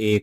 1،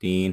3،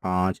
5،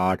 8،